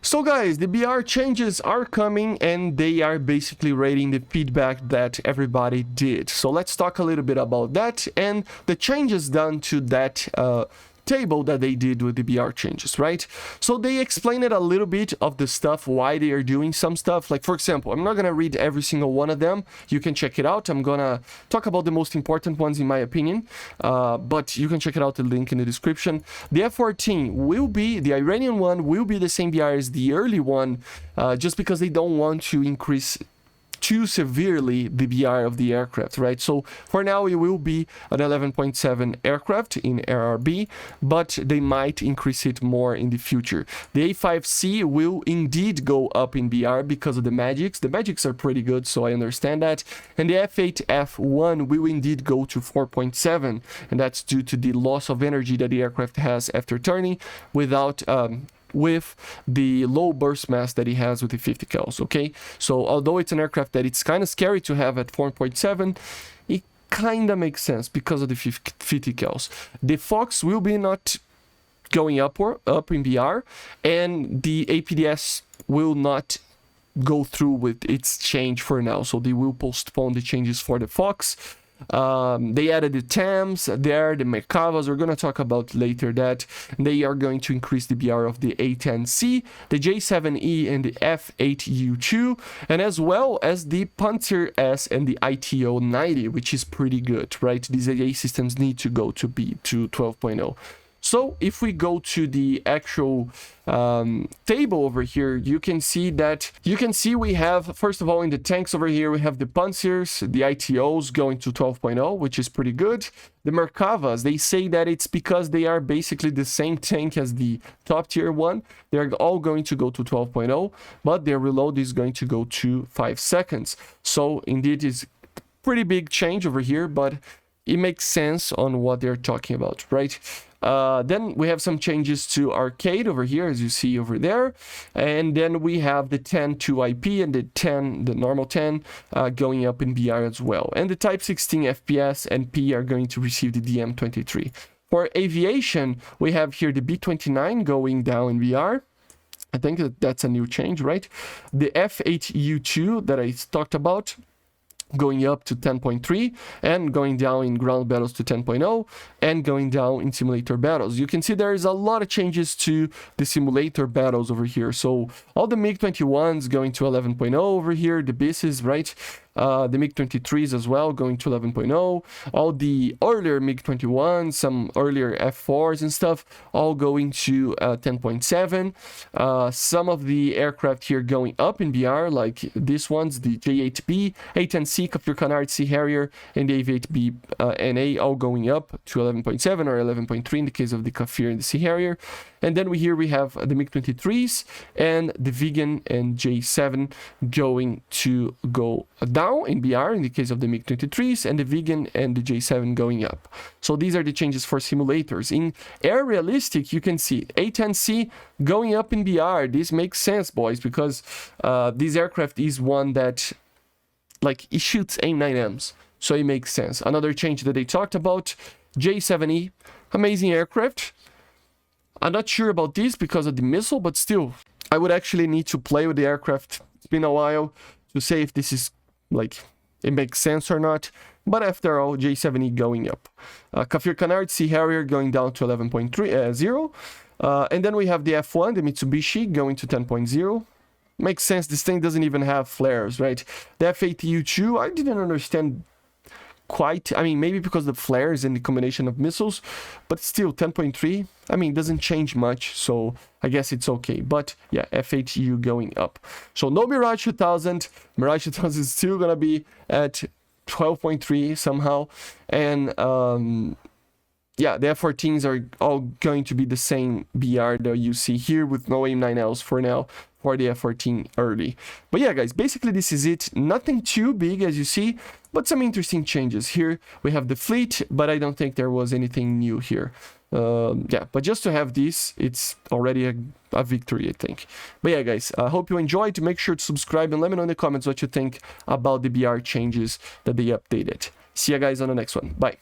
So guys, the BR changes are coming and they are basically rating the feedback that everybody did. So let's talk a little bit about that and the changes done to that table that they did with the BR changes, right? So they explained it a little bit of the stuff, why they are doing some stuff. Like, for example, I'm not going to read every single one of them. You can check it out. I'm going to talk about the most important ones in my opinion, but you can check it out, the link in the description. The F-14 will be, the Iranian one will be the same BR as the early one, just because they don't want to increase too severely the BR of the aircraft, right? So for now it will be an 11.7 aircraft in RRB, but they might increase it more in the future. The A5C will indeed go up in BR because of the magics. The magics are pretty good, so I understand that. And the F8F1 will indeed go to 4.7, and that's due to the loss of energy that the aircraft has after turning without with the low burst mass that it has with the 50 cals. Okay, so although it's an aircraft that it's kind of scary to have at 4.7, it kind of makes sense because of the 50 cals. The Fox will be not going up in BR, and the APDS will not go through with its change for now, so they will postpone the changes for the Fox. They added the TAMs there, the Merkavas, we're going to talk about later that. They are going to increase the BR of the A10C, the J7E and the F8U2, and as well as the Panzer S and the ITO 90, which is pretty good, right? These AA systems need to go to 12.0. So if we go to the actual table over here, you can see we have, first of all, in the tanks over here, we have the Panzers, the ITOs going to 12.0, which is pretty good. The Merkavas, they say that it's because they are basically the same tank as the top tier one. They're all going to go to 12.0, but their reload is going to go to 5 seconds. So indeed, it's pretty big change over here, but it makes sense on what they're talking about, right? Then we have some changes to arcade over here, as you see over there, and then we have the 10 to IP and the normal 10 going up in BR as well, and the Type 16 FPS and P are going to receive the DM23. For aviation, we have here the B29 going down in BR. I think that's a new change, right? The F8U2 that I talked about, going up to 10.3 and going down in ground battles to 10.0 and going down in simulator battles. You can see there is a lot of changes to the simulator battles over here. So all the MiG-21s going to 11.0 over here, the BISs, right? The MiG-23s as well going to 11.0, all the earlier MiG-21s, some earlier F4s and stuff, all going to 10.7. Some of the aircraft here going up in BR, like these ones, the J8B, A10C, Kafir Canard Sea Harrier, and the A8B NA, all going up to 11.7 or 11.3 in the case of the Kafir and the Sea Harrier. And then we have the MiG-23s and the Vegan and J7 going to go down in BR in the case of the MiG-23s, and the Vegan and the J7 going up. So these are the changes for simulators. In air realistic, you can see A10C going up in BR. This makes sense, boys, because this aircraft is one that, like, it shoots AIM-9Ms, so it makes sense. Another change that they talked about, J7E, amazing aircraft. I'm not sure about this because of the missile, but still, I would actually need to play with the aircraft. It's been a while to say if this is, like, it makes sense or not. But after all, J7E going up. Kafir Canard Sea Harrier going down to 11.0. And then we have the F1, the Mitsubishi, going to 10.0. Makes sense, this thing doesn't even have flares, right? The F8U2, I didn't understand quite, I mean, maybe because of the flares and the combination of missiles, but still 10.3, I mean, doesn't change much, so I guess it's okay. But yeah, F8U going up. So no Mirage 2000. Mirage 2000 is still gonna be at 12.3 somehow, and yeah, the F-14s are all going to be the same BR that you see here with no AIM-9Ls for now for the F-14 early. But yeah, guys, basically this is it. Nothing too big as you see, but some interesting changes. Here we have the fleet, but I don't think there was anything new here. Yeah, but just to have this, it's already a victory, I think. But yeah, guys, I hope you enjoyed. Make sure to subscribe and let me know in the comments what you think about the BR changes that they updated. See you guys on the next one. Bye.